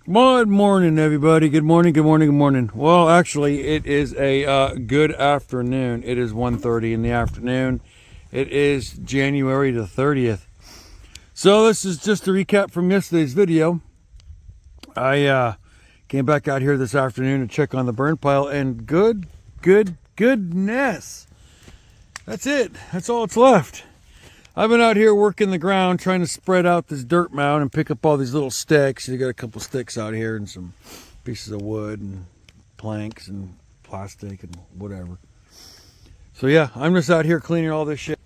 Good morning, everybody. Good morning, good morning, good morning. Well, actually, it is a good afternoon. It is 1:30 in the afternoon. It is January the 30th. So this is just a recap from yesterday's video. I came back out here this afternoon to check on the burn pile, and goodness. That's it. That's all that's left. I've been out here working the ground, trying to spread out this dirt mound and pick up all these little sticks. You got a couple sticks out here and some pieces of wood and planks and plastic and whatever. So yeah, I'm just out here cleaning all this shit.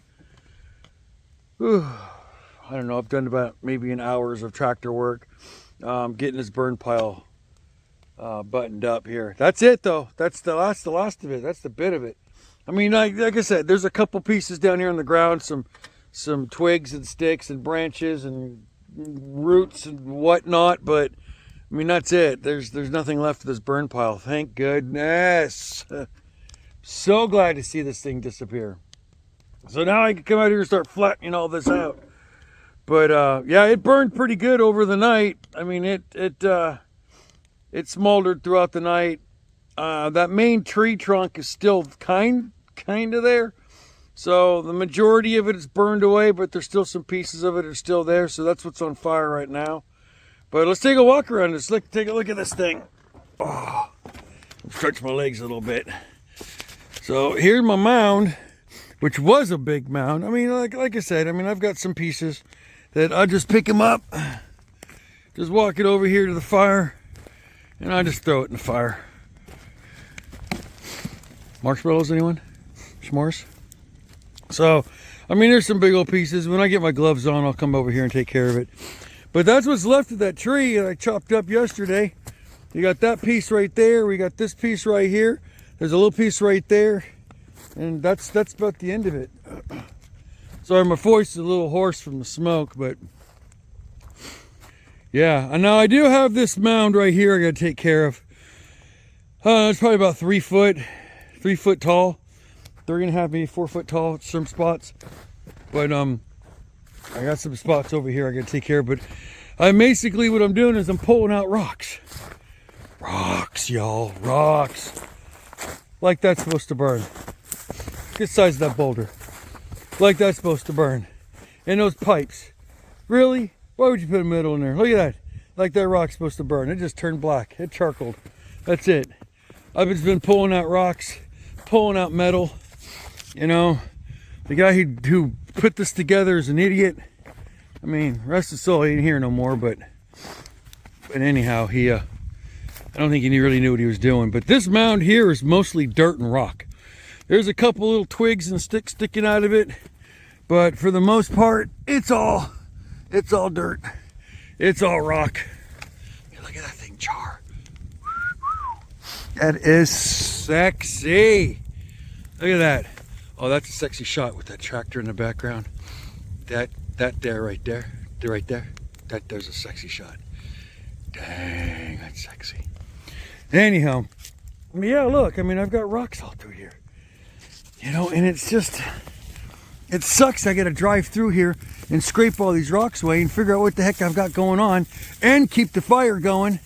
Whew. I don't know, I've done about maybe an hour's of tractor work, getting this burn pile buttoned up here. That's it though. That's the last of it. That's the bit of it. I mean, like I said, there's a couple pieces down here on the ground, some twigs and sticks and branches and roots and whatnot, but I mean, that's it. There's nothing left of this burn pile. Thank goodness. So glad to see this thing disappear. So now I can come out here and start flattening all this out. But yeah, it burned pretty good over the night. I mean, it smoldered throughout the night. That main tree trunk is still kind of there. So the majority of it is burned away, but there's still some pieces of it are still there. So that's what's on fire right now. But let's take a walk around this. Take a look at this thing. Oh, stretch my legs a little bit. So here's my mound, which was a big mound. I mean, like I said, I mean, I've got some pieces that I just pick them up, just walk it over here to the fire, and I just throw it in the fire. Marshmallows, anyone? S'mores? So, I mean, there's some big old pieces. When I get my gloves on, I'll come over here and take care of it. But that's what's left of that tree that I chopped up yesterday. You got that piece right there. We got this piece right here. There's a little piece right there. And that's about the end of it. Sorry, my voice is a little hoarse from the smoke, but yeah. And now I do have this mound right here I got to take care of. It's probably about 3 foot tall. 3.5, maybe 4 foot tall, some spots. But I got some spots over here I gotta take care of. But basically what I'm doing is I'm pulling out rocks. Rocks, y'all, rocks. Like that's supposed to burn. Good size of that boulder. Like that's supposed to burn. And those pipes. Really? Why would you put a metal in there? Look at that. Like that rock's supposed to burn. It just turned black. It charcoaled. That's it. I've just been pulling out rocks, pulling out metal. You know, the guy who put this together is an idiot. I mean, rest his soul, he ain't here no more, but anyhow, I don't think he really knew what he was doing. But this mound here is mostly dirt and rock. There's a couple little twigs and sticks sticking out of it, but for the most part, it's all dirt. It's all rock. Look at that thing char. That is sexy. Look at that. Oh, that's a sexy shot with that tractor in the background. That there, right there. Right there. There's a sexy shot. Dang, that's sexy. Anyhow, yeah, look, I mean, I've got rocks all through here. You know, and it's just, it sucks. I got to drive through here and scrape all these rocks away and figure out what the heck I've got going on and keep the fire going.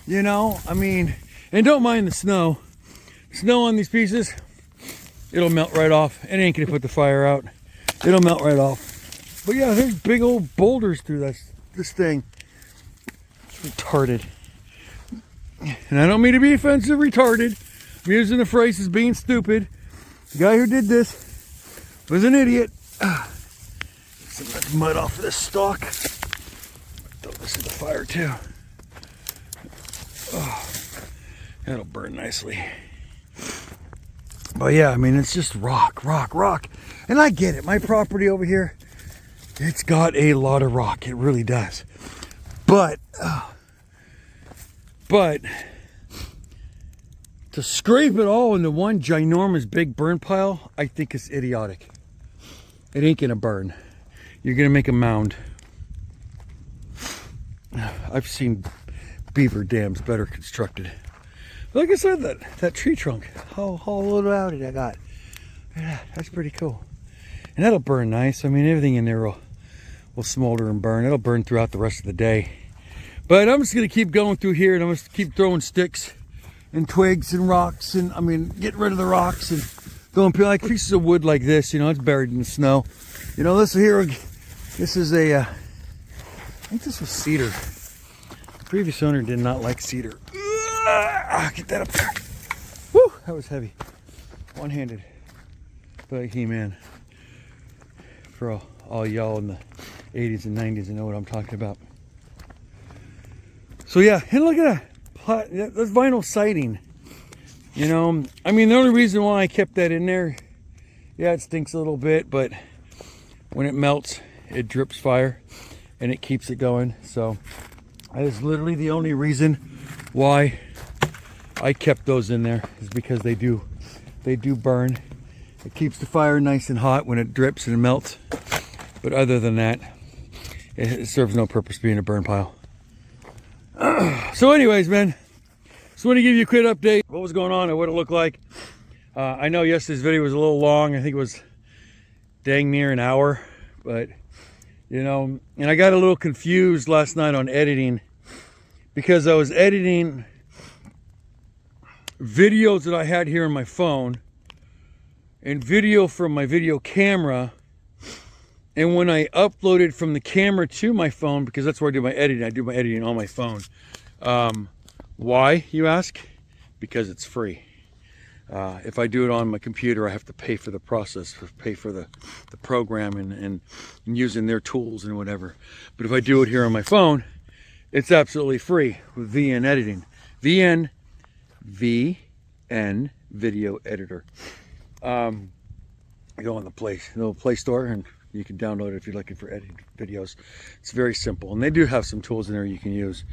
You know, I mean, and don't mind the snow. Snow on these pieces. It'll melt right off. It ain't gonna put the fire out. It'll melt right off. But yeah, there's big old boulders through this thing. It's retarded. And I don't mean to be offensive, retarded. I'm using the phrase as being stupid. The guy who did this was an idiot. Some of that mud off of this stalk. Throw this in the fire too. Oh, that'll burn nicely. But yeah, I mean, it's just rock. And I get it. My property over here, it's got a lot of rock. It really does. But to scrape it all into one ginormous big burn pile, I think is idiotic. It ain't gonna burn. You're gonna make a mound. I've seen beaver dams better constructed. Like I said, that tree trunk, how little out it I got. Yeah, that's pretty cool. And that'll burn nice. I mean, everything in there will smolder and burn. It'll burn throughout the rest of the day. But I'm just gonna keep going through here, and I'm gonna keep throwing sticks and twigs and rocks, and I mean, getting rid of the rocks and throwing like pieces of wood like this. You know, it's buried in the snow. You know, this here, this is a, I think this was cedar. The previous owner did not like cedar. Get that up there. Woo, that was heavy. One-handed. But He-Man. For all y'all in the 80s and 90s, and know what I'm talking about. So yeah, and look at that. That's vinyl siding. You know, I mean, the only reason why I kept that in there, yeah, it stinks a little bit, but when it melts, it drips fire and it keeps it going. So that is literally the only reason why I kept those in there, is because they do burn. It keeps the fire nice and hot when it drips and melts. But other than that, it serves no purpose being a burn pile. So anyways, man, just want to give you a quick update. What was going on and what it looked like. I know yesterday's video was a little long. I think it was dang near an hour. But, you know, and I got a little confused last night on editing, because I was editing videos that I had here on my phone and video from my video camera, and when I uploaded from the camera to my phone, because that's where I do my editing on my phone. Why, you ask? Because it's free. If I do it on my computer, I have to pay for the process, pay for the program and using their tools and whatever. But if I do it here on my phone, it's absolutely free with VN editing. VN video editor. You go on the Play Store, and you can download it if you're looking for editing videos. It's very simple, and they do have some tools in there you can use.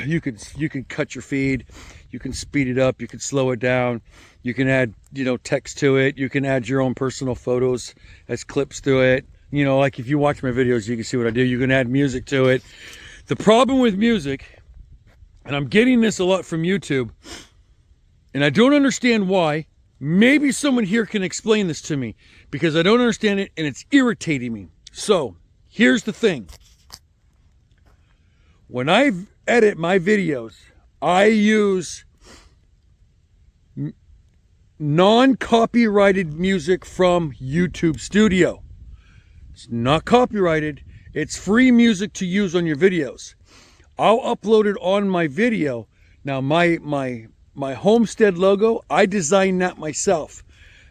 you can cut your feed, you can speed it up, you can slow it down, you can add, you know, text to it, you can add your own personal photos as clips to it. You know, like if you watch my videos, you can see what I do. You can add music to it. The problem with music, and I'm getting this a lot from YouTube, and I don't understand why. Maybe someone here can explain this to me, because I don't understand it and it's irritating me. So here's the thing. When I edit my videos, I use non-copyrighted music from YouTube Studio. It's not copyrighted. It's free music to use on your videos. I'll upload it on my video. Now my homestead logo, I designed that myself,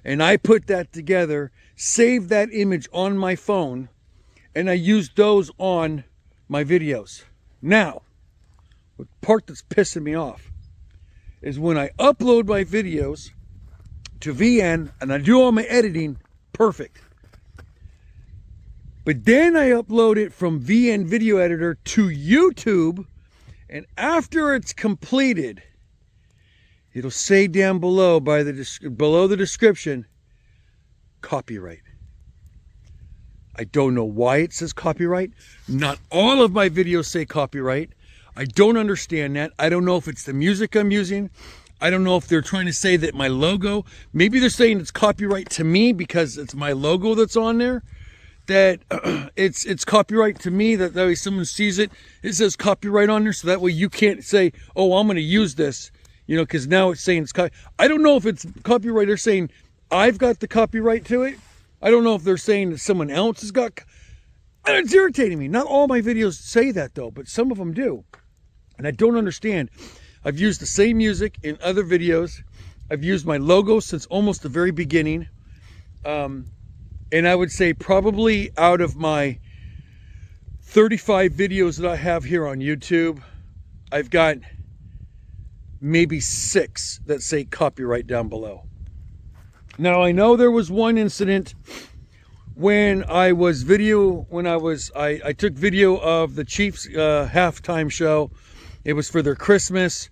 and I put that together, saved that image on my phone, and I used those on my videos. Now, the part that's pissing me off is when I upload my videos to VN and I do all my editing perfect, but then I upload it from VN video editor to YouTube, and after it's completed, it'll say down below below the description, copyright. I don't know why it says copyright. Not all of my videos say copyright. I don't understand that. I don't know if it's the music I'm using. I don't know if they're trying to say that my logo, maybe they're saying it's copyright to me because it's my logo that's on there, that it's copyright to me, that way someone sees it, it says copyright on there, so that way you can't say, oh, I'm going to use this. You know, because now it's saying it's I don't know if it's copyright. They're saying I've got the copyright to it. I don't know if they're saying that someone else has got. It's irritating me. Not all my videos say that though, but some of them do, and I don't understand. I've used the same music in other videos. I've used my logo since almost the very beginning, and I would say probably out of my 35 videos that I have here on YouTube, I've got maybe 6 that say copyright down below. Now I know there was one incident when I took video of the Chiefs halftime show. It was for their Christmas.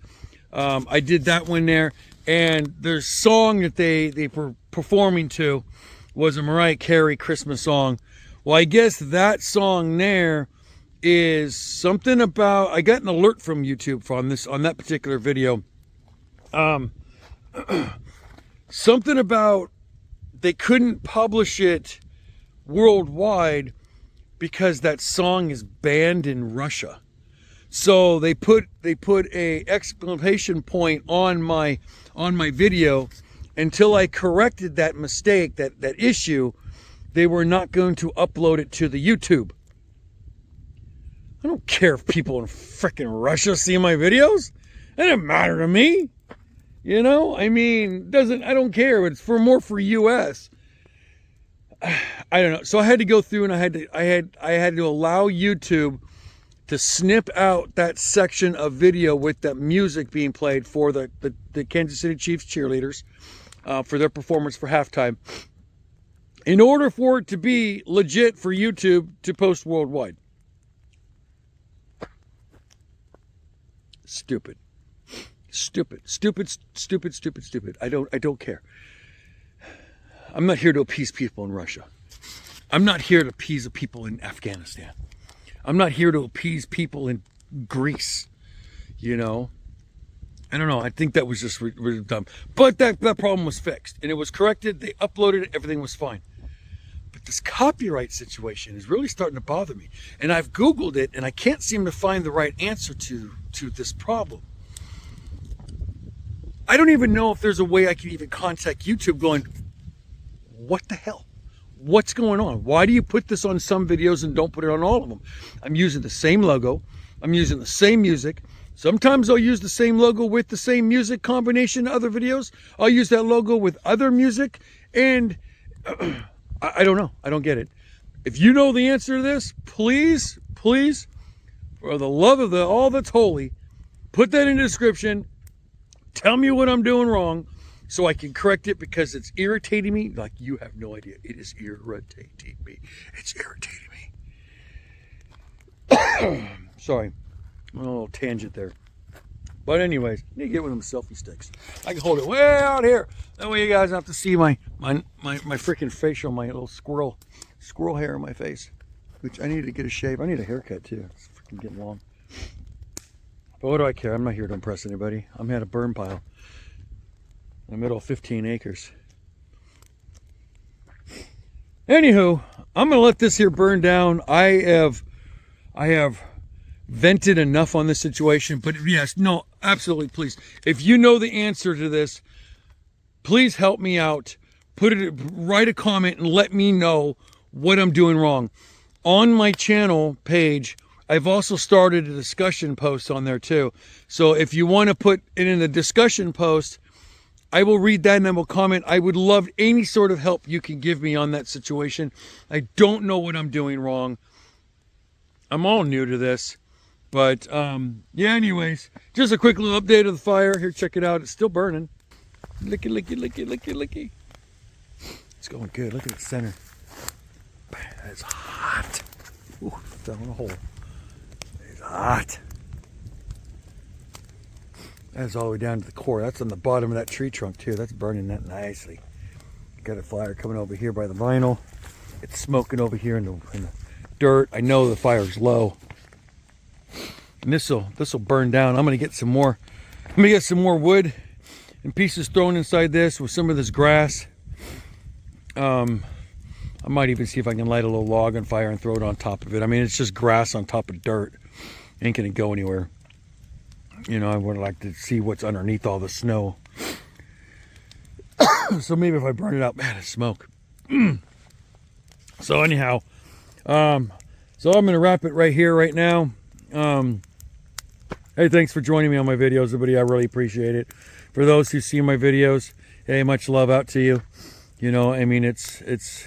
I did that one there, and their song that they were performing to was a Mariah Carey Christmas song. Well, I guess that song there is something about, I got an alert from YouTube on that particular video. Something about they couldn't publish it worldwide because that song is banned in Russia. So they put a exclamation point on my video. Until I corrected that mistake, that issue, they were not going to upload it to the YouTube. I don't care if people in frickin' Russia see my videos. It doesn't matter to me. You know, I mean, I don't care. It's more for US. I don't know. So I had to go through and I had to allow YouTube to snip out that section of video with that music being played for the Kansas City Chiefs cheerleaders for their performance for halftime, in order for it to be legit for YouTube to post worldwide. Stupid. I don't care. I'm not here to appease people in Russia. I'm not here to appease the people in Afghanistan. I'm not here to appease people in Greece. You know, I don't know. I think that was just really dumb. But that problem was fixed and it was corrected. They uploaded it. Everything was fine. But this copyright situation is really starting to bother me. And I've Googled it and I can't seem to find the right answer to this problem. I don't even know if there's a way I can even contact YouTube going, what the hell? What's going on? Why do you put this on some videos and don't put it on all of them? I'm using the same logo. I'm using the same music. Sometimes I'll use the same logo with the same music combination in other videos. I'll use that logo with other music. And I don't know. I don't get it. If you know the answer to this, please, for the love of all that's holy, put that in the description. Tell me what I'm doing wrong so I can correct it, because it's irritating me like you have no idea. It is irritating me. It's irritating me. Sorry. I'm on a little tangent there. But anyways, I need to get one of them selfie sticks. I can hold it way out here. That way you guys don't have to see my freaking facial, my little squirrel hair on my face. Which I need to get a shave. I need a haircut too. It's freaking getting long. But what do I care? I'm not here to impress anybody. I'm at a burn pile in the middle of 15 acres. Anywho, I'm gonna let this here burn down. I have vented enough on this situation, but yes, no, absolutely, please. If you know the answer to this, please help me out. Write a comment and let me know what I'm doing wrong. On my channel page, I've also started a discussion post on there too. So if you want to put it in the discussion post, I will read that and I will comment. I would love any sort of help you can give me on that situation. I don't know what I'm doing wrong. I'm all new to this. But yeah, anyways, just a quick little update of the fire. Here, check it out. It's still burning. Licky, licky, licky, licky, licky. It's going good. Look at the center. It's hot. Ooh, fell in a hole. It's hot. That's all the way down to the core. That's on the bottom of that tree trunk too. That's burning that nicely. Got a fire coming over here by the vinyl. It's smoking over here in the dirt. I know the fire's low. And this will burn down. I'm gonna get some more. I'm gonna get some more wood and pieces thrown inside this with some of this grass. I might even see if I can light a little log on fire and throw it on top of it. I mean, it's just grass on top of dirt. Ain't gonna go anywhere. You know, I would like to see what's underneath all the snow. So maybe if I burn it out, man, it's smoke. So anyhow, so I'm gonna wrap it right here, right now. Hey, thanks for joining me on my videos, everybody. I really appreciate it. For those who see my videos, hey, much love out to you. You know, I mean, it's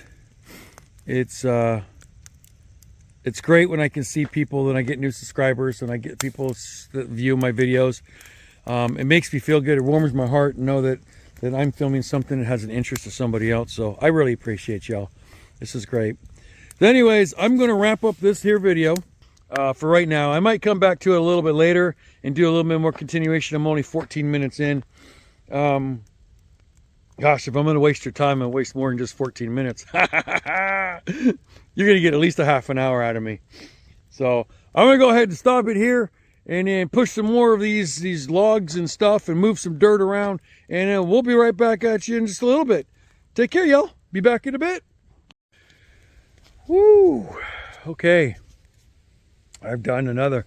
great when I can see people and I get new subscribers and I get people that view my videos. It makes me feel good. It warms my heart to know that I'm filming something that has an interest to somebody else. So I really appreciate y'all. This is great. So anyways, I'm going to wrap up this here video for right now. I might come back to it a little bit later and do a little bit more continuation. I'm only 14 minutes in. Gosh, if I'm going to waste your time, I'll waste more than just 14 minutes. You're going to get at least a half an hour out of me. So I'm going to go ahead and stop it here and then push some more of these logs and stuff and move some dirt around. And we'll be right back at you in just a little bit. Take care, y'all. Be back in a bit. Woo. Okay. I've done another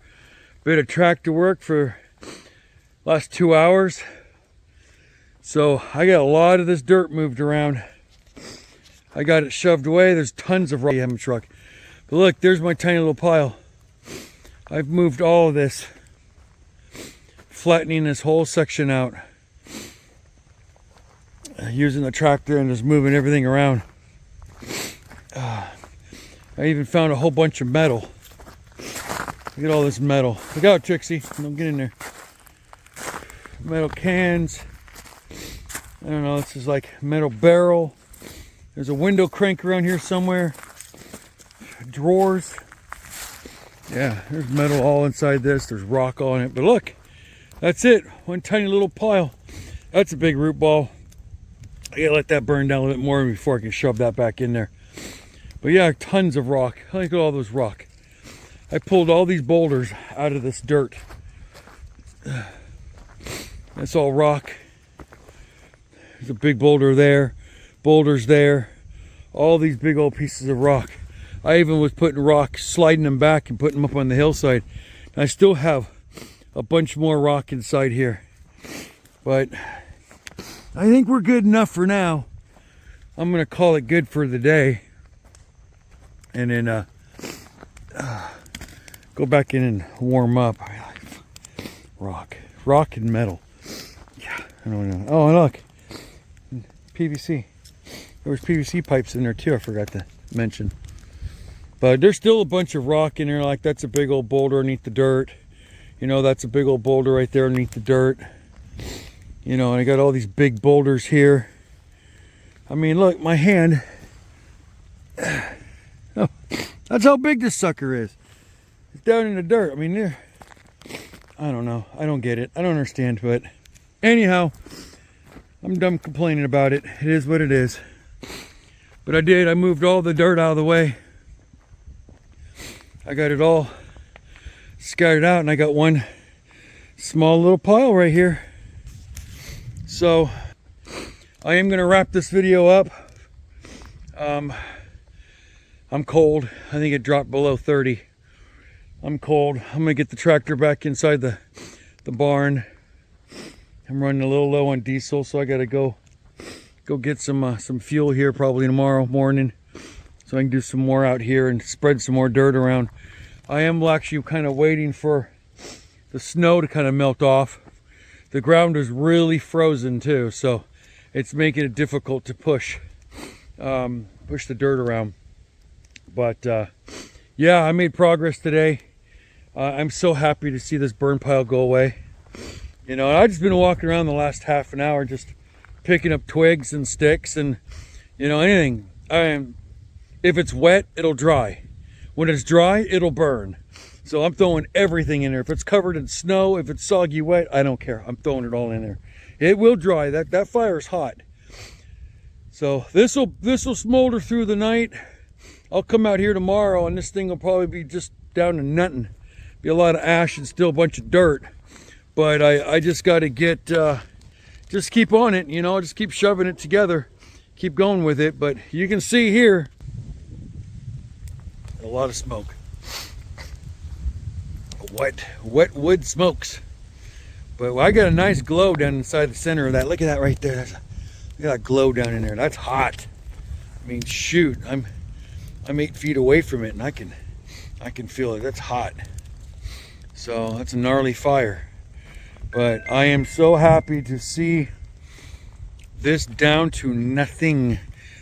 bit of tractor work for last 2 hours. So I got a lot of this dirt moved around. I got it shoved away. There's tons of rock in the truck. But look, there's my tiny little pile. I've moved all of this, flattening this whole section out, using the tractor and just moving everything around. I even found a whole bunch of metal. Look at all this metal. Look out, Trixie. Don't get in there. Metal cans. I don't know, this is like metal barrel. There's a window crank around here somewhere. Drawers. Yeah, there's metal all inside this. There's rock all in it. But look, that's it. One tiny little pile. That's a big root ball. I gotta let that burn down a little bit more before I can shove that back in there. But yeah, tons of rock. Look at all those rock. I pulled all these boulders out of this dirt. That's all rock. There's a big boulder there, boulders there, all these big old pieces of rock. I even was putting rock, sliding them back and putting them up on the hillside. And I still have a bunch more rock inside here. But I think we're good enough for now. I'm gonna call it good for the day. And then go back in and warm up. Rock and metal. Yeah, I don't know. Oh, and look. PVC. There was PVC pipes in there too, I forgot to mention. But there's still a bunch of rock in there. Like that's a big old boulder underneath the dirt. You know, that's a big old boulder right there underneath the dirt. You know, and I got all these big boulders here. I mean, look, my hand. Oh, that's how big this sucker is. It's down in the dirt. I mean, I don't know. I don't get it. I don't understand. But anyhow, I'm done complaining about it. It is what it is. But I moved all the dirt out of the way. I got it all scattered out, and I got one small little pile right here. So I am going to wrap this video up. I'm cold. I think it dropped below 30. I'm cold. I'm going to get the tractor back inside the barn. I'm running a little low on diesel, so I got to go get some fuel here probably tomorrow morning, so I can do some more out here and spread some more dirt around. I am actually kind of waiting for the snow to kind of melt off. The ground is really frozen too, so it's making it difficult to push the dirt around. But yeah, I made progress today. I'm so happy to see this burn pile go away. You know, I've just been walking around the last half an hour just picking up twigs and sticks and, you know, anything. If it's wet, it'll dry. When it's dry, it'll burn. So I'm throwing everything in there. If it's covered in snow, if it's soggy wet, I don't care. I'm throwing it all in there. It will dry. That fire's hot. So this'll smolder through the night. I'll come out here tomorrow and this thing will probably be just down to nothing. Be a lot of ash and still a bunch of dirt. But I just got to get, just keep on it, you know, just keep shoving it together, keep going with it. But you can see here, a lot of smoke. Wet wood smokes. But I got a nice glow down inside the center of that. Look at that right there. Look at that glow down in there. That's hot. I mean, shoot, I'm 8 feet away from it and I can feel it. That's hot. So that's a gnarly fire. But I am so happy to see this down to nothing.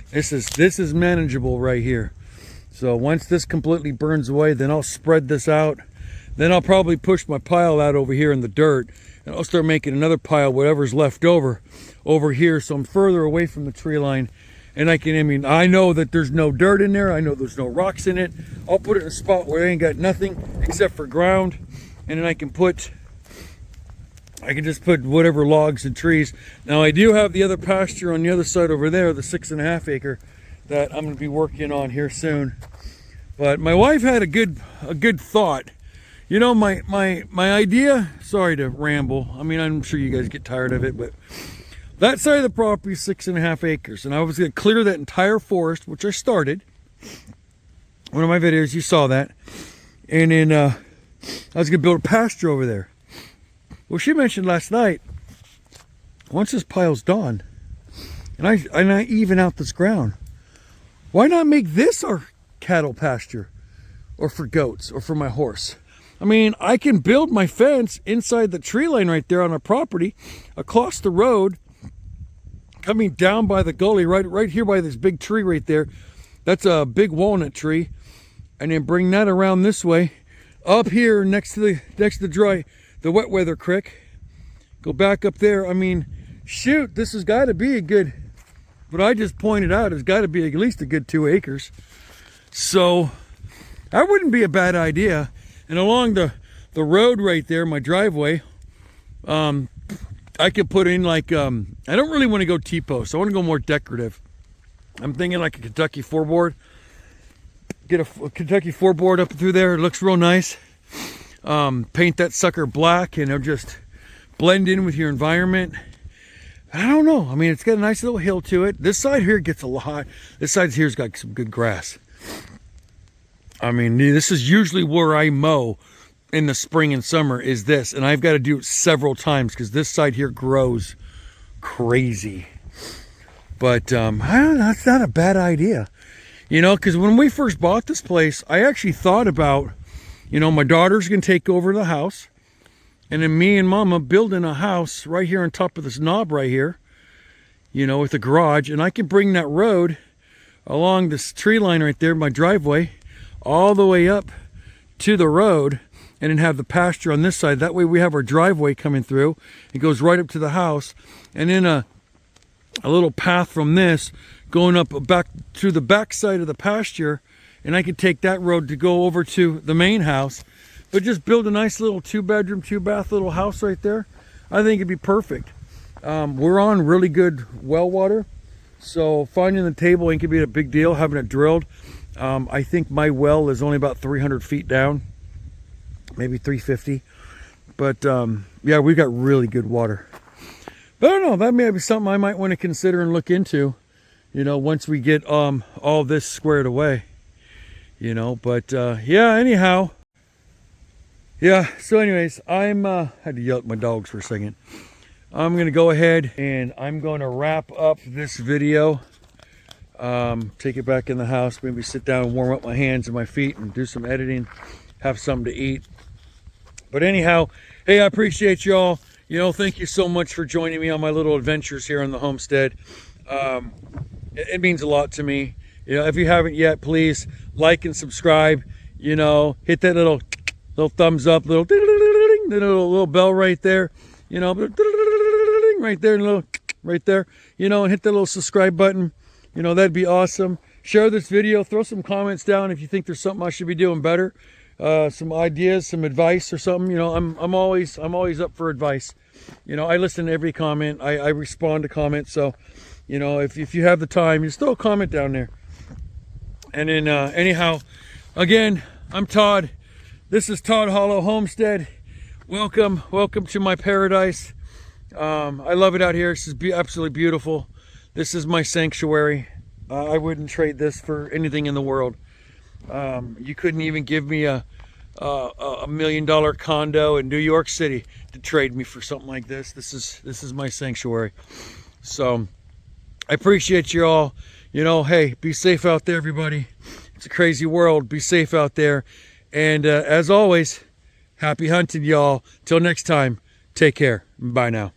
This is manageable right here. So once this completely burns away, then I'll spread this out. Then I'll probably push my pile out over here in the dirt, and I'll start making another pile, whatever's left over here. So I'm further away from the tree line, and I know that there's no dirt in there. I know there's no rocks in it. I'll put it in a spot where I ain't got nothing except for ground, and then I can just put whatever logs and trees. Now I do have the other pasture on the other side over there, the 6.5 acre, that I'm going to be working on here soon. But my wife had a good thought. You know, my idea, sorry to ramble. I mean, I'm sure you guys get tired of it, but that side of the property is 6.5 acres, and I was going to clear that entire forest, which I started. One of my videos, you saw that. And then I was going to build a pasture over there. Well, she mentioned last night, once this pile's done, and I even out this ground, why not make this our cattle pasture? Or for goats, or for my horse? I mean, I can build my fence inside the tree line right there on our property, across the road, coming down by the gully, right here by this big tree right there. That's a big walnut tree. And then bring that around this way, up here next to the wet weather creek. Go back up there. I mean, shoot, this has got to be a good, what I just pointed out has got to be at least a good 2 acres. So that wouldn't be a bad idea. And along the road right there, my driveway, I could put in like, I don't really want to go T-post. I want to go more decorative. I'm thinking like a Kentucky 4-board. Get a Kentucky 4-board up through there. It looks real nice. Paint that sucker black and it'll just blend in with your environment. I don't know. I mean, it's got a nice little hill to it. This side here gets a lot. This side here's got some good grass. I mean, this is usually where I mow in the spring and summer is this. And I've got to do it several times because this side here grows crazy. But I don't know, that's not a bad idea. You know, because when we first bought this place, I actually thought about, you know, my daughter's going to take over the house. And then me and Mama building a house right here on top of this knob right here. You know, with a garage. And I can bring that road along this tree line right there, my driveway, all the way up to the road. And then have the pasture on this side. That way we have our driveway coming through. It goes right up to the house. And then a little path from this going up back to the back side of the pasture, and I could take that road to go over to the main house. But just build a nice little 2-bedroom, 2-bath little house right there. I think it'd be perfect. We're on really good well water, so finding the table ain't gonna be a big deal, having it drilled. I think my well is only about 300 feet down, maybe 350. But yeah, we've got really good water. But I don't know, that may be something I might want to consider and look into. You know, once we get all this squared away, you know. But yeah, anyhow, yeah. So anyways, I'm had to yell at my dogs for a second. I'm gonna go ahead and I'm going to wrap up this video. Take it back in the house, maybe sit down and warm up my hands and my feet and do some editing, have something to eat. But anyhow, hey, I appreciate y'all. You know, thank you so much for joining me on my little adventures here on the homestead. It means a lot to me. You know, if you haven't yet, please like and subscribe. You know, hit that little thumbs up, little bell right there. You know, right there, little right there. You know, and hit that little subscribe button. You know, that'd be awesome. Share this video. Throw some comments down if you think there's something I should be doing better. Some ideas, some advice or something. You know, I'm always up for advice. You know, I listen to every comment. I respond to comments. So, you know, if you have the time, just throw a comment down there. And then anyhow, again, I'm Todd. This is Todd Hollow Homestead. Welcome to my paradise. I love it out here. This is absolutely beautiful. This is my sanctuary. I wouldn't trade this for anything in the world. You couldn't even give me a $1 million condo in New York City to trade me for something like this. This is my sanctuary. So I appreciate you all. You know, hey, be safe out there, everybody. It's a crazy world. Be safe out there. And as always, happy hunting, y'all. Till next time, take care. Bye now.